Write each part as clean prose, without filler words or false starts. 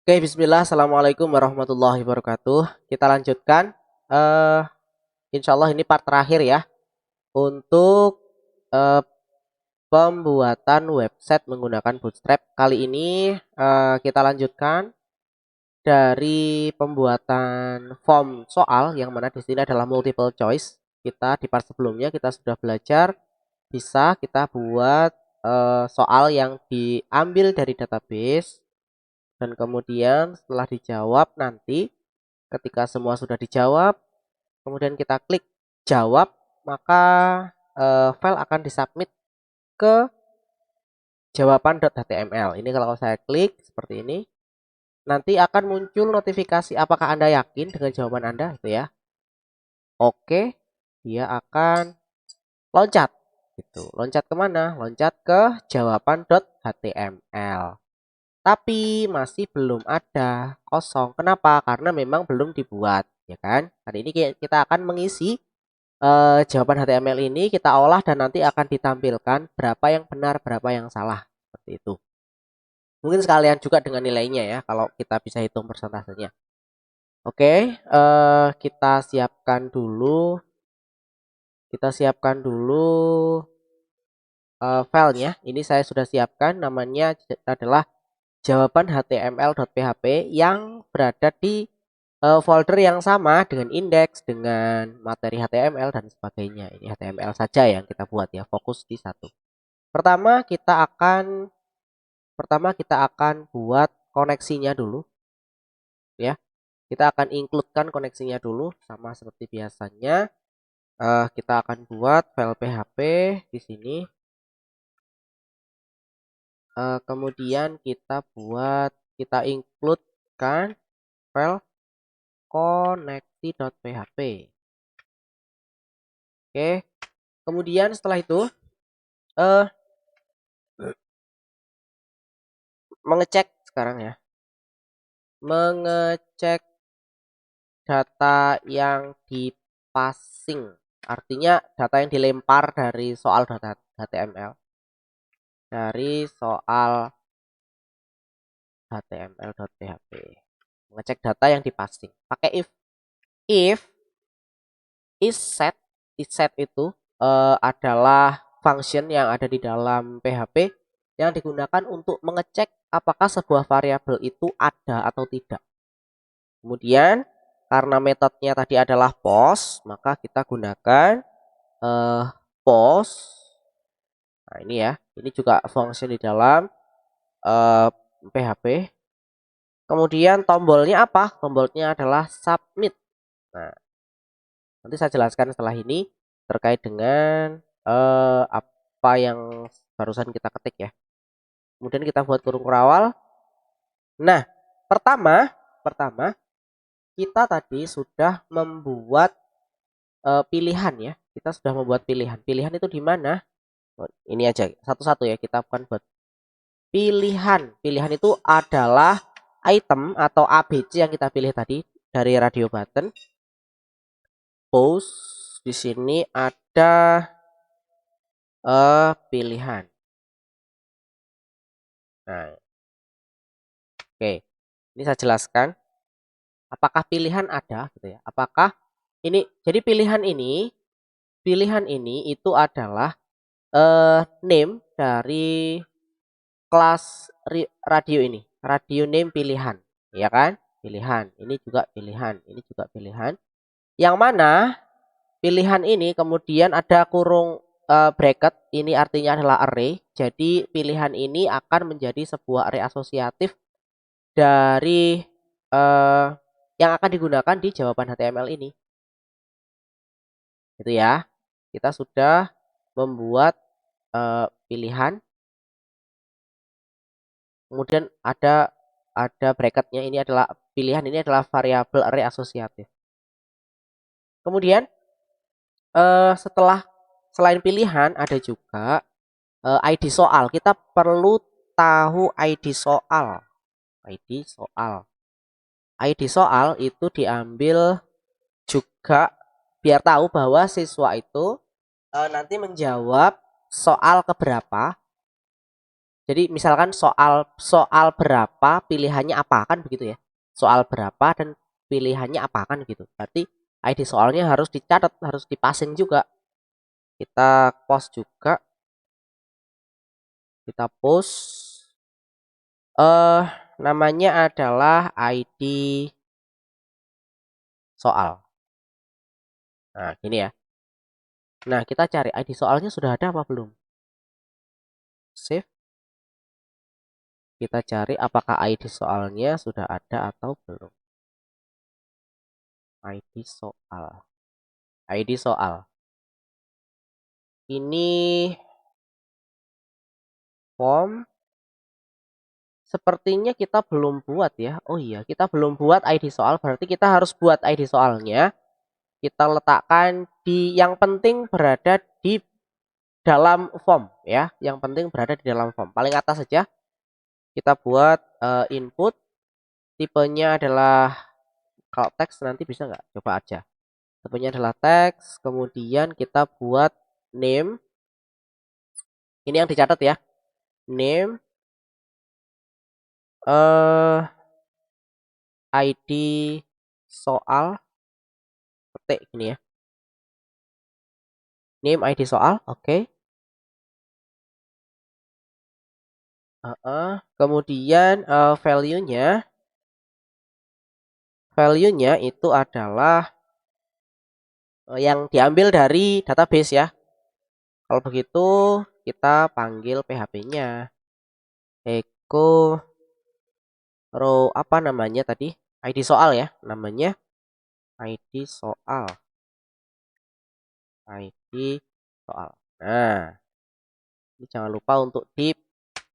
Oke, bismillah. Assalamualaikum warahmatullahi wabarakatuh. Kita lanjutkan. Eh, Insya Allah ini part terakhir ya untuk eh, pembuatan website menggunakan Bootstrap. Kali ini kita lanjutkan dari pembuatan form soal yang mana di sini adalah multiple choice. Kita di part sebelumnya kita sudah belajar bisa kita buat soal yang diambil dari database dan kemudian setelah dijawab nanti ketika semua sudah dijawab, kemudian kita klik jawab, maka file akan disubmit ke jawaban.html. Ini kalau saya klik seperti ini, nanti akan muncul notifikasi apakah Anda yakin dengan jawaban Anda itu ya. Oke, dia akan loncat gitu. Loncat kemana? Loncat ke jawaban.html. Tapi masih belum ada kosong. Kenapa? Karena memang belum dibuat, ya kan? Hari ini kita akan mengisi jawaban HTML ini kita olah dan nanti akan ditampilkan berapa yang benar, berapa yang salah. Seperti itu. Mungkin sekalian juga dengan nilainya ya, kalau kita bisa hitung persentasenya. Oke, kita siapkan dulu. Kita siapkan dulu filenya. Ini saya sudah siapkan, namanya adalah jawaban html.php yang berada di folder yang sama dengan indeks, dengan materi HTML dan sebagainya. Ini HTML saja yang kita buat ya, fokus di satu. Pertama kita akan buat koneksinya dulu ya. Kita akan includekan koneksinya dulu sama seperti biasanya. Kita akan buat file PHP di sini. Kemudian kita includekan file koneksi.php. Oke. Kemudian setelah itu eh mengecek sekarang ya. Mengecek data yang dipassing. Artinya data yang dilempar dari soal HTML. Dari soal html.php. Mengecek data yang dipassing. Pakai if. If isSet itu adalah function yang ada di dalam PHP yang digunakan untuk mengecek apakah sebuah variabel itu ada atau tidak. Kemudian karena metodenya tadi adalah post, maka kita gunakan post. Nah ini ya, ini juga function di dalam PHP. Kemudian tombolnya apa? Tombolnya adalah submit. Nah, nanti saya jelaskan setelah ini terkait dengan apa yang barusan kita ketik ya. Kemudian kita buat kurung kurawal. Nah, pertama kita tadi sudah membuat pilihan ya. Kita sudah membuat pilihan. Pilihan itu di mana? Oh, ini aja satu-satu ya, kita bukan buat pilihan. Pilihan itu adalah item atau ABC yang kita pilih tadi dari radio button. Post di sini ada pilihan. Nah, oke. Ini saya jelaskan apakah pilihan ada gitu ya. Apakah ini jadi pilihan ini itu adalah name dari kelas radio ini. Radio name pilihan, ya kan? Pilihan. Ini juga pilihan, ini juga pilihan. Yang mana pilihan ini kemudian ada kurung bracket, ini artinya adalah array. Jadi pilihan ini akan menjadi sebuah array asosiatif dari yang akan digunakan di jawaban HTML ini. Itu ya. Kita sudah membuat pilihan. Kemudian ada bracketnya, ini adalah pilihan, ini adalah variabel array asosiatif. Kemudian selain pilihan ada juga ID soal. Kita perlu tahu ID soal. ID soal. ID soal itu diambil juga biar tahu bahwa siswa itu nanti menjawab soal keberapa Jadi misalkan soal berapa pilihannya apa kan begitu ya. Soal berapa dan pilihannya apa kan gitu. Berarti ID soalnya harus dicatat, harus dipasang juga. Kita post juga, kita post eh namanya adalah ID soal. Nah, gini ya. Nah, kita cari ID soalnya sudah ada apa belum? Save. Kita cari apakah ID soalnya sudah ada atau belum. ID soal. ID soal. Ini form. Sepertinya kita belum buat ya. Oh iya, kita belum buat ID soal. Berarti kita harus buat ID soalnya. Kita letakkan di yang penting berada di dalam form ya. Yang penting berada di dalam form. Paling atas saja. Kita buat input. Tipenya adalah kalau teks nanti bisa nggak? Coba aja. Tipenya adalah teks. Kemudian kita buat name. Ini yang dicatat ya. Name. ID soal. Petik gini ya. Name ID soal. Oke. Kemudian value-nya itu adalah yang diambil dari database ya. Kalau begitu kita panggil PHP-nya. Echo row apa namanya tadi? ID soal ya, namanya ID soal. ID soal. Nah, ini jangan lupa untuk di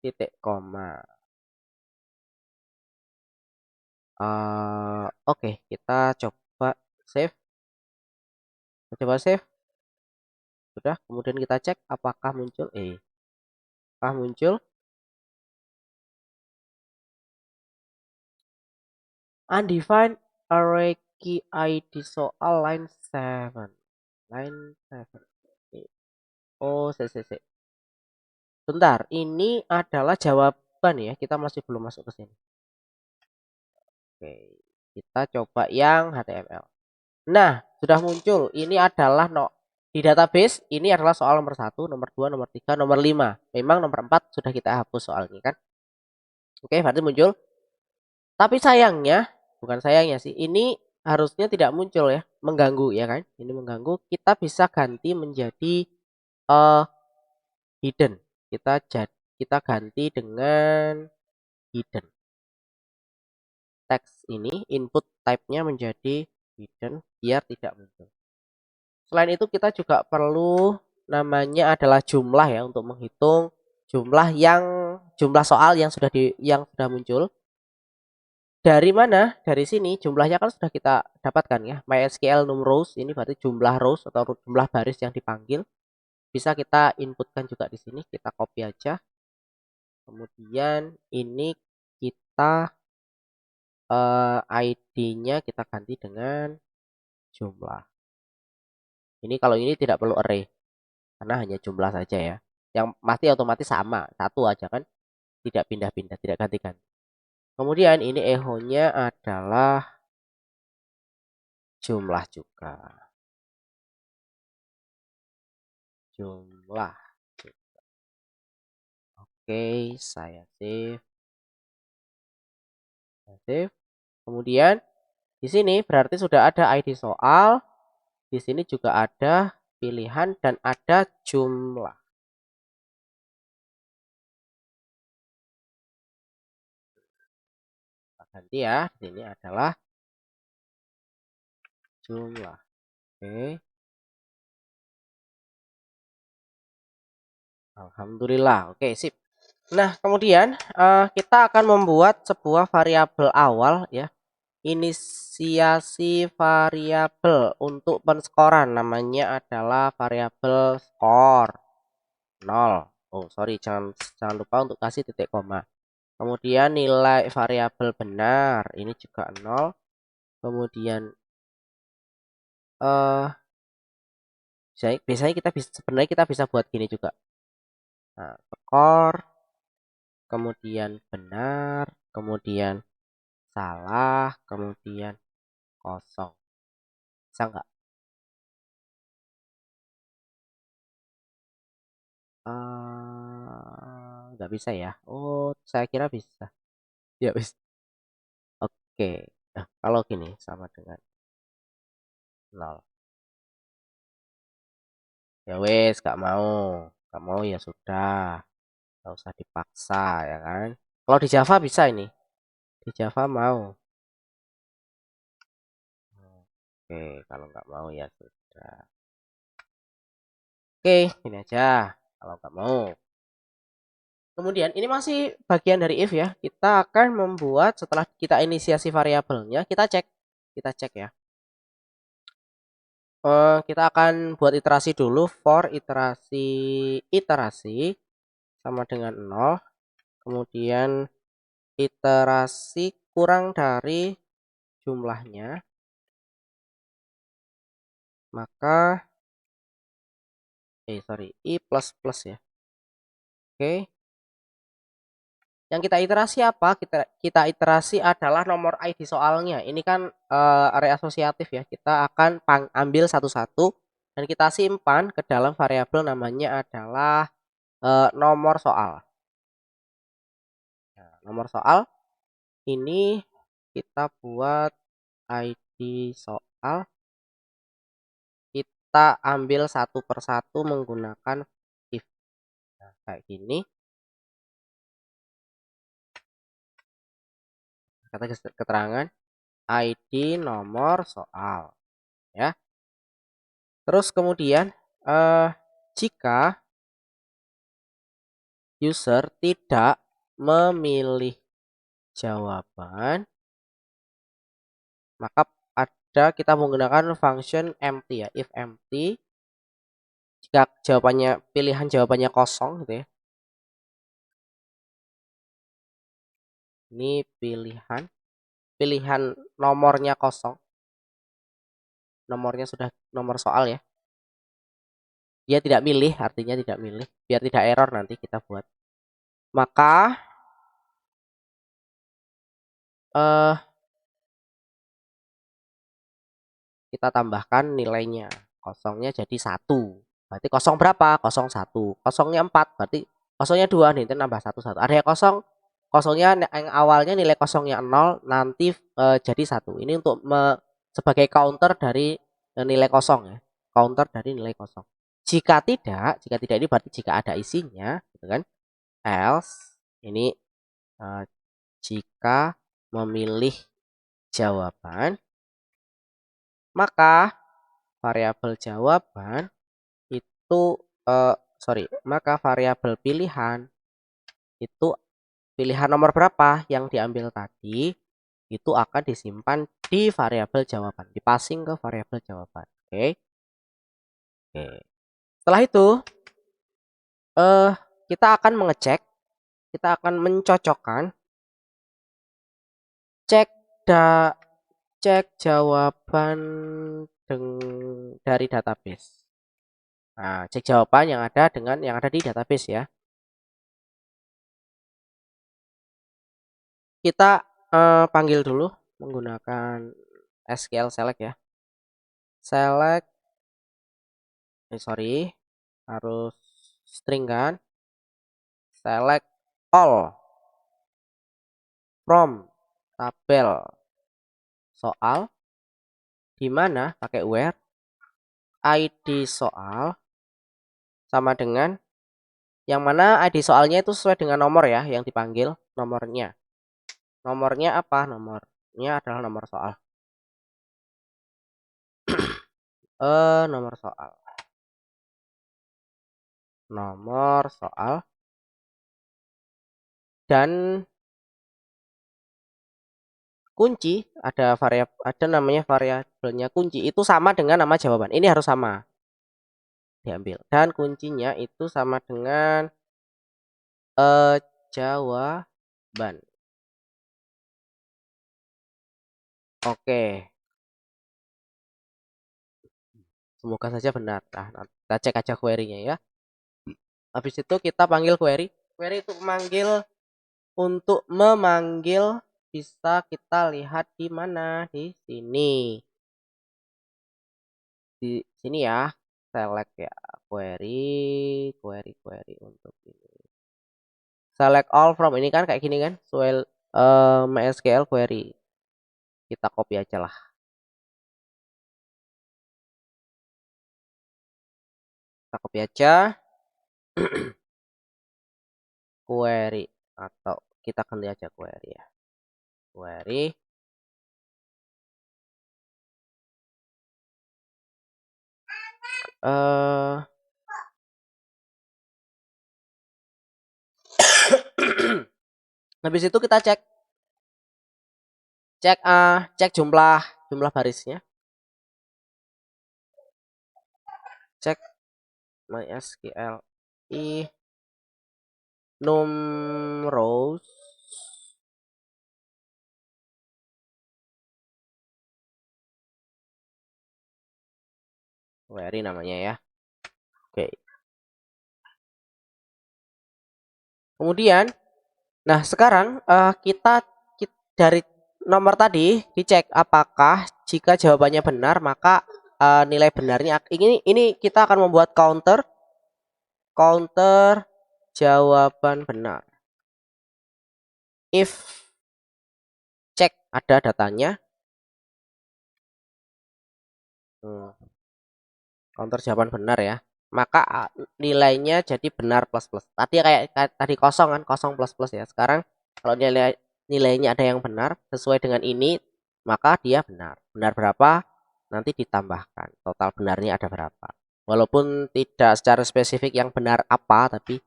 titik koma. Oke, kita coba save. Coba save. Sudah, kemudian kita cek apakah muncul. Apakah muncul? Undefined array key ID soal line 7. Line 7. Oh, bentar, ini adalah jawaban ya. Kita masih belum masuk ke sini. Oke, kita coba yang HTML. Nah, sudah muncul. Ini adalah di database. Ini adalah soal nomor 1, nomor 2, nomor 3, nomor 5. Memang nomor 4 sudah kita hapus soal ini kan. Oke, berarti muncul. Tapi sayangnya, bukan sayangnya sih, ini harusnya tidak muncul ya, mengganggu ya kan? Ini mengganggu. Kita bisa ganti menjadi uh, hidden. Kita ganti dengan hidden. Teks ini input type-nya menjadi hidden biar tidak muncul. Selain itu kita juga perlu namanya adalah jumlah ya untuk menghitung jumlah soal yang sudah muncul. Dari mana? Dari sini jumlahnya kan sudah kita dapatkan ya. MySQL num rows ini berarti jumlah rows atau jumlah baris yang dipanggil. Bisa kita inputkan juga di sini. Kita copy aja. Kemudian ini kita ID-nya kita ganti dengan jumlah. Ini kalau ini tidak perlu array karena hanya jumlah saja ya. Yang pasti otomatis sama, satu aja kan. Tidak pindah-pindah, tidak ganti-ganti. Kemudian ini echo-nya adalah jumlah juga. Jumlah. Oke, saya save. Save. Kemudian di sini berarti sudah ada ID soal. Di sini juga ada pilihan dan ada jumlah. Ganti ya. Di sini adalah jumlah. Oke. Alhamdulillah. Oke, sip. Nah, kemudian kita akan membuat sebuah variabel awal ya. Inisiasi variabel untuk penskoran namanya adalah variabel skor 0. Oh, sorry, jangan lupa untuk kasih titik koma. Kemudian nilai variabel benar ini juga 0. Kemudian biasanya sebenarnya kita bisa buat gini juga. Nah, skor kemudian benar, kemudian salah, kemudian kosong. Bisa nggak? Nggak bisa ya. Oh, saya kira bisa. Ya bisa. Oke. Nah, kalau gini sama dengan nol. Ya wes, nggak mau ya sudah, nggak usah dipaksa ya kan. Kalau di Java bisa ini, di Java mau. Oke, kalau nggak mau ya sudah. Oke, ini aja. Kalau nggak mau. Kemudian ini masih bagian dari if ya. Kita akan membuat setelah kita inisiasi variabelnya, kita cek ya. Kita akan buat iterasi dulu for iterasi sama dengan 0. Kemudian iterasi kurang dari jumlahnya, maka i plus plus ya. Oke. Yang kita iterasi apa? Kita iterasi adalah nomor ID soalnya. Ini kan array asosiatif ya. Kita akan ambil satu-satu dan kita simpan ke dalam variabel namanya adalah nomor soal. Nah, nomor soal ini kita buat ID soal, kita ambil satu persatu menggunakan if. Nah, kayak gini. Kata keterangan ID nomor soal ya. Terus kemudian jika user tidak memilih jawaban, maka kita menggunakan function empty ya, if empty. Jika pilihan jawabannya kosong gitu ya. Ini pilihan nomornya kosong. Nomornya sudah nomor soal ya. Dia tidak milih, artinya tidak milih. Biar tidak error nanti kita buat. Maka kita tambahkan nilainya. Kosongnya jadi 1. Berarti kosong berapa? Kosong 1. Kosongnya 4. Berarti kosongnya 2 nih. Itu nambah 1 1. Ada yang kosong. Kosongnya yang awalnya nilai kosongnya 0 nanti jadi 1. Ini untuk sebagai counter dari nilai kosong ya. Counter dari nilai kosong. Jika tidak ini berarti jika ada isinya, gitu kan? Else ini jika memilih jawaban, maka variabel jawaban itu maka variabel pilihan itu pilihan nomor berapa yang diambil tadi itu akan disimpan di variabel jawaban, dipasing ke variabel jawaban. Oke. Setelah itu kita akan mengecek, kita akan mencocokkan cek jawaban dari database. Nah, cek jawaban yang ada dengan yang ada di database ya. Kita panggil dulu menggunakan SQL select ya. Select, harus string kan. Select all from tabel soal, di mana pakai where ID soal sama dengan yang mana ID soalnya itu sesuai dengan nomor ya yang dipanggil nomornya. Nomornya apa? Nomornya adalah nomor soal. Nomor soal. Nomor soal. Dan kunci ada namanya variabelnya kunci itu sama dengan nama jawaban. Ini harus sama diambil. Dan kuncinya itu sama dengan jawaban. Oke. Semoga saja benar. Nah, kita cek aja query-nya ya. Habis itu kita panggil query. Query itu memanggil untuk memanggil bisa kita lihat di mana? Di sini. Di sini ya. Select ya. Query untuk ini. Select all from ini kan kayak gini kan. MySQL query. Kita copy aja lah. Kita copy aja. Query atau kita ganti aja query ya. Query. Habis itu kita cek jumlah barisnya. Cek MySQL num rows query namanya ya. Oke. Kemudian, nah sekarang kita dari nomor tadi dicek apakah jika jawabannya benar maka nilai benarnya ini kita akan membuat counter jawaban benar. If cek ada datanya, counter jawaban benar ya, maka nilainya jadi benar plus plus. Tadi kayak tadi kosong kan, kosong plus plus ya. Sekarang kalau nilainya ada yang benar sesuai dengan ini, maka dia benar. Benar berapa? Nanti ditambahkan. Total benarnya ada berapa? Walaupun tidak secara spesifik yang benar apa, tapi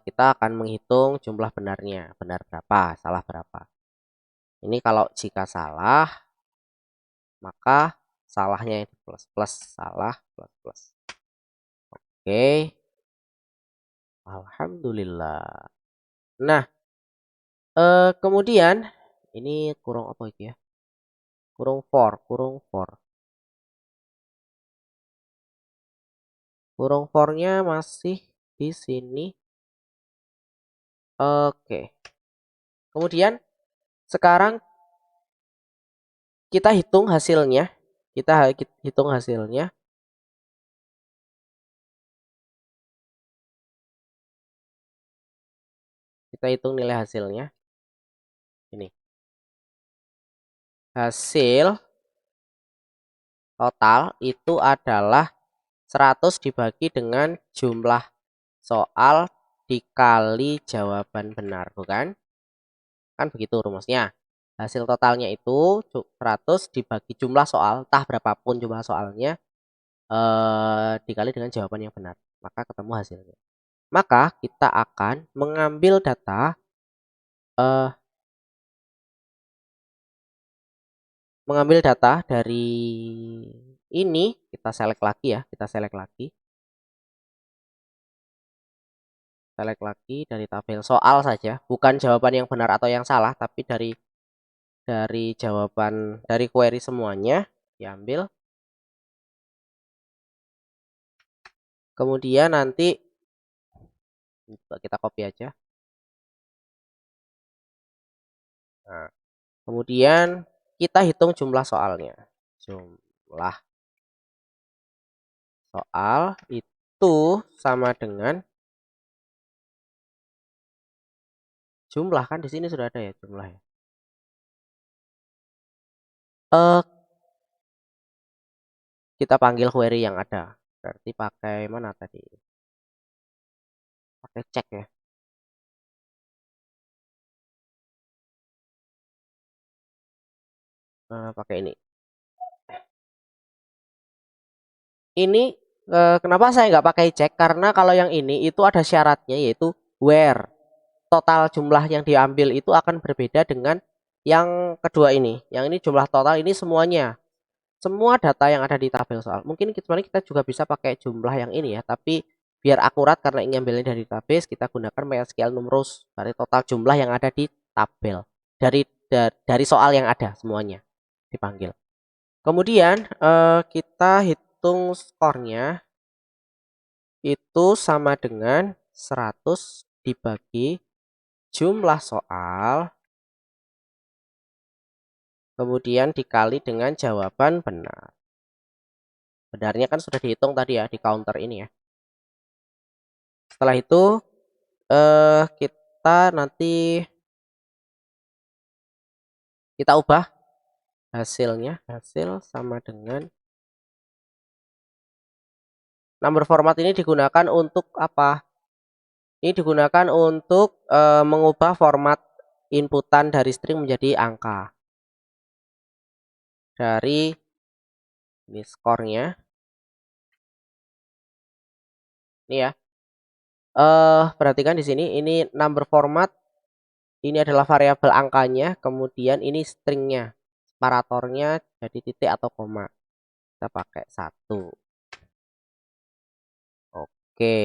kita akan menghitung jumlah benarnya. Benar berapa? Salah berapa? Ini kalau jika salah, maka salahnya itu plus plus, salah plus plus. Oke. Alhamdulillah. Nah, kemudian ini kurung apa iki ya? Kurung for. Kurung for-nya masih di sini. Oke. Kemudian sekarang kita hitung hasilnya. Kita hitung hasilnya. Kita hitung nilai hasilnya. Ini. Hasil total itu adalah 100 dibagi dengan jumlah soal dikali jawaban benar, bukan? Kan begitu rumusnya. Hasil totalnya itu 100 dibagi jumlah soal, entah berapapun jumlah soalnya, dikali dengan jawaban yang benar. Maka ketemu hasilnya. Maka kita akan mengambil data dari ini, kita select lagi ya, select lagi dari tabel soal saja, bukan jawaban yang benar atau yang salah, tapi dari jawaban dari query semuanya diambil. Kemudian nanti kita copy aja. Nah, kemudian kita hitung jumlah soalnya. Jumlah soal itu sama dengan jumlah, kan di sini sudah ada ya jumlahnya. Kita panggil query yang ada. Berarti pakai mana tadi? Pakai cek ya. Pakai ini. Ini kenapa saya nggak pakai cek? Karena kalau yang ini itu ada syaratnya, yaitu where. Total jumlah yang diambil itu akan berbeda dengan yang kedua ini. Yang ini jumlah total ini semuanya. Semua data yang ada di tabel soal. Mungkin sebenarnya kita juga bisa pakai jumlah yang ini ya. Tapi biar akurat karena ingin ambilnya dari database, kita gunakan MySQL numerous. Dari total jumlah yang ada di tabel. Dari soal yang ada semuanya dipanggil. Kemudian kita hitung skornya itu sama dengan 100 dibagi jumlah soal, kemudian dikali dengan jawaban benar. Benarnya kan sudah dihitung tadi ya di counter ini ya. Setelah itu kita nanti kita ubah hasilnya, hasil sama dengan number format ini digunakan untuk apa? Ini digunakan untuk mengubah format inputan dari string menjadi angka. Dari ini skornya. Ini ya. Perhatikan di sini ini number format, ini adalah variabel angkanya, kemudian ini stringnya, separatornya jadi titik atau koma. Kita pakai 1. Oke.